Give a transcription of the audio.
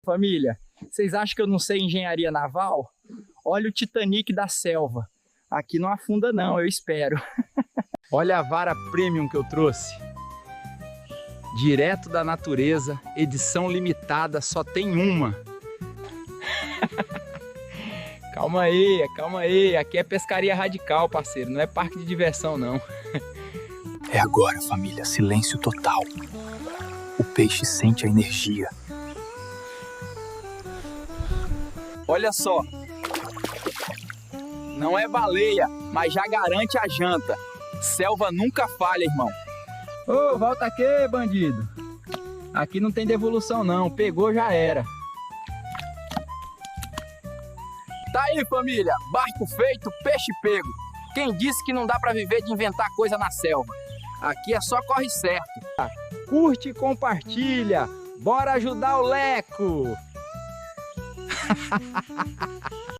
Família, vocês acham que eu não sei engenharia naval? Olha o Titanic da selva. Aqui não afunda não, eu espero. Olha a vara premium que eu trouxe. Direto da natureza, edição limitada, só tem uma. Calma aí, aqui é pescaria radical, parceiro, não é parque de diversão não. É agora, família, silêncio total. O peixe sente a energia. Olha só, não é baleia, mas já garante a janta. Selva nunca falha, irmão. Ô, volta aqui, bandido. Aqui não tem devolução não, pegou já era. Tá aí, família, barco feito, peixe pego. Quem disse que não dá pra viver de inventar coisa na selva? Aqui é só corre certo. Curte e compartilha, bora ajudar o Leco.